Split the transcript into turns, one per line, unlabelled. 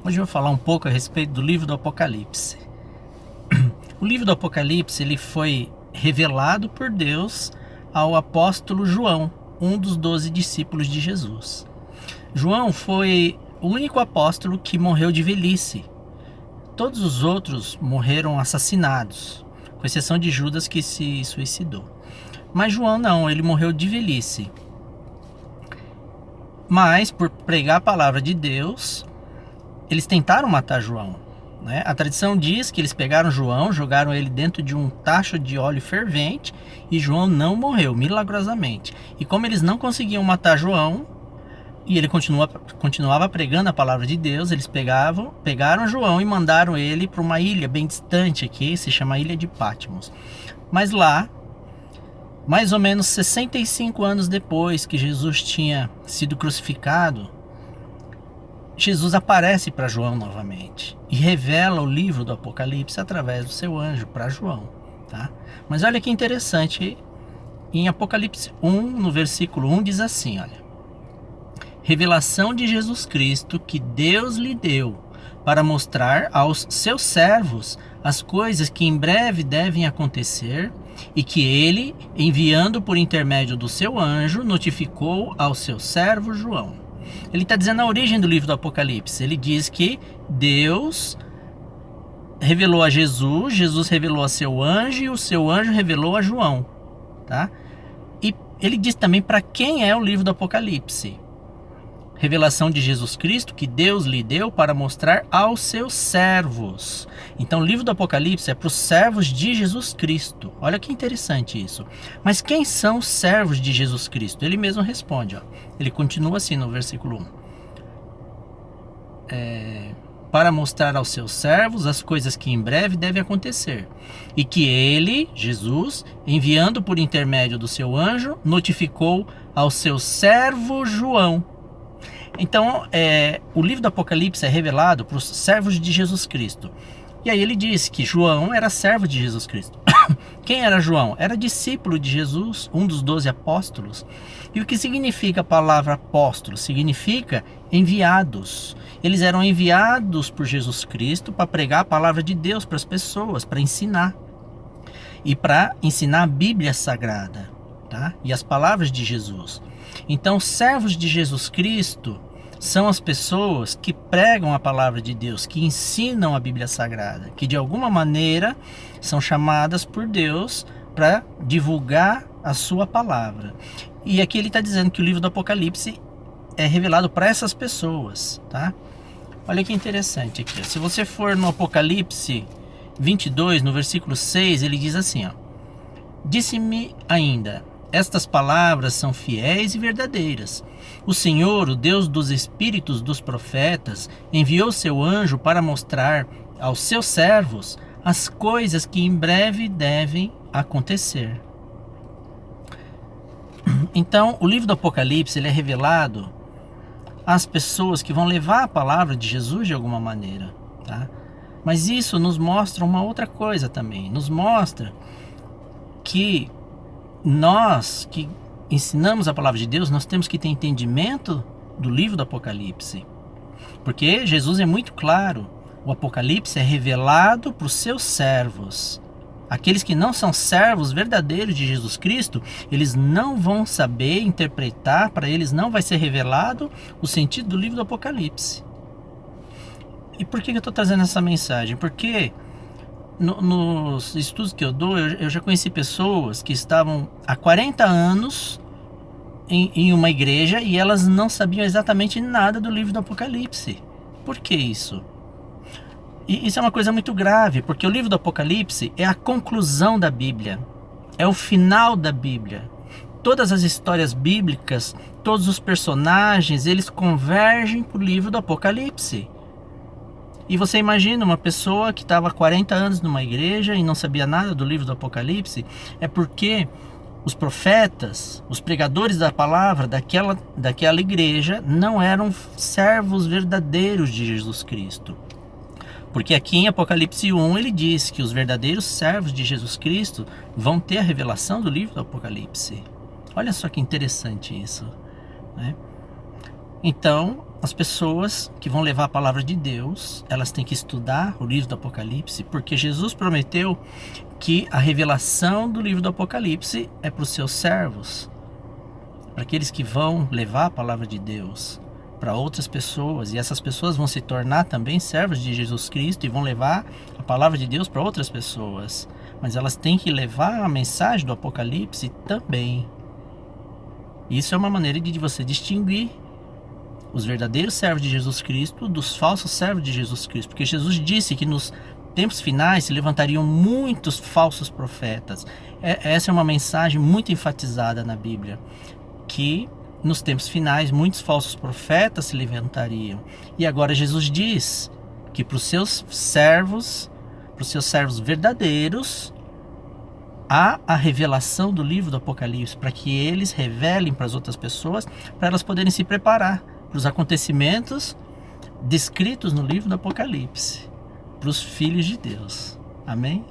Hoje eu vou falar um pouco a respeito do livro do Apocalipse. O livro do Apocalipse ele foi revelado por Deus ao apóstolo João, um dos 12 discípulos de Jesus. João foi o único apóstolo que morreu de velhice. Todos os outros morreram assassinados, com exceção de Judas, que se suicidou. Mas João não, ele morreu de velhice. Mas, por pregar a palavra de Deus, eles tentaram matar João, né? A tradição diz que eles pegaram João, jogaram ele dentro de um tacho de óleo fervente e João não morreu, milagrosamente. E como eles não conseguiam matar João, e ele continuava pregando a palavra de Deus, eles pegaram João e mandaram ele para uma ilha bem distante aqui, se chama Ilha de Patmos. Mas lá, mais ou menos 65 anos depois que Jesus tinha sido crucificado, Jesus aparece para João novamente e revela o livro do Apocalipse através do seu anjo para João, tá? Mas olha que interessante, em Apocalipse 1, no versículo 1, diz assim, olha: revelação de Jesus Cristo que Deus lhe deu para mostrar aos seus servos as coisas que em breve devem acontecer e que ele, enviando por intermédio do seu anjo, notificou ao seu servo João. Ele está dizendo a origem do livro do Apocalipse. Ele diz que Deus revelou a Jesus, Jesus revelou a seu anjo e o seu anjo revelou a João, tá? E ele diz também para quem é o livro do Apocalipse. Revelação de Jesus Cristo que Deus lhe deu para mostrar aos seus servos. Então o livro do Apocalipse é para os servos de Jesus Cristo. Olha que interessante isso. Mas quem são os servos de Jesus Cristo? Ele mesmo responde, ó. Ele continua assim no versículo 1. Para mostrar aos seus servos as coisas que em breve devem acontecer. E que ele, Jesus, enviando por intermédio do seu anjo, notificou ao seu servo João. Então, o livro do Apocalipse é revelado para os servos de Jesus Cristo. E aí ele diz que João era servo de Jesus Cristo. Quem era João? Era discípulo de Jesus, um dos 12 apóstolos. E o que significa a palavra apóstolo? Significa enviados. Eles eram enviados por Jesus Cristo para pregar a palavra de Deus para as pessoas, para ensinar. E para ensinar a Bíblia Sagrada, tá? E as palavras de Jesus. Então, servos de Jesus Cristo são as pessoas que pregam a palavra de Deus, que ensinam a Bíblia Sagrada, que de alguma maneira são chamadas por Deus para divulgar a sua palavra. E aqui ele está dizendo que o livro do Apocalipse é revelado para essas pessoas, tá? Olha que interessante aqui. Se você for no Apocalipse 22, no versículo 6, ele diz assim, ó: disse-me ainda: estas palavras são fiéis e verdadeiras. O Senhor, o Deus dos espíritos dos profetas, enviou seu anjo para mostrar aos seus servos as coisas que em breve devem acontecer. Então, o livro do Apocalipse ele é revelado às pessoas que vão levar a palavra de Jesus de alguma maneira, tá? Mas isso nos mostra uma outra coisa também. Nos mostra que nós que ensinamos a palavra de Deus, nós temos que ter entendimento do livro do Apocalipse. Porque Jesus é muito claro. O Apocalipse é revelado para os seus servos. Aqueles que não são servos verdadeiros de Jesus Cristo, eles não vão saber interpretar, para eles não vai ser revelado o sentido do livro do Apocalipse. E por que eu estou trazendo essa mensagem? Porque nos estudos que eu dou, eu já conheci pessoas que estavam há 40 anos em uma igreja e elas não sabiam exatamente nada do livro do Apocalipse. Por que isso? E isso é uma coisa muito grave, porque o livro do Apocalipse é a conclusão da Bíblia, é o final da Bíblia. Todas as histórias bíblicas, todos os personagens, eles convergem para o livro do Apocalipse. E você imagina uma pessoa que estava há 40 anos numa igreja e não sabia nada do livro do Apocalipse, é porque os profetas, os pregadores da palavra daquela igreja não eram servos verdadeiros de Jesus Cristo. Porque aqui em Apocalipse 1 ele diz que os verdadeiros servos de Jesus Cristo vão ter a revelação do livro do Apocalipse. Olha só que interessante isso, né? Então, as pessoas que vão levar a palavra de Deus, elas têm que estudar o livro do Apocalipse, porque Jesus prometeu que a revelação do livro do Apocalipse é para os seus servos, para aqueles que vão levar a palavra de Deus para outras pessoas, e essas pessoas vão se tornar também servos de Jesus Cristo e vão levar a palavra de Deus para outras pessoas, mas elas têm que levar a mensagem do Apocalipse também. Isso é uma maneira de você distinguir os verdadeiros servos de Jesus Cristo dos falsos servos de Jesus Cristo, porque Jesus disse que nos tempos finais se levantariam muitos falsos profetas. Essa é uma mensagem muito enfatizada na Bíblia, que nos tempos finais muitos falsos profetas se levantariam. E agora Jesus diz que para os seus servos verdadeiros, há a revelação do livro do Apocalipse, para que eles revelem para as outras pessoas, para elas poderem se preparar para os acontecimentos descritos no livro do Apocalipse, para os filhos de Deus. Amém?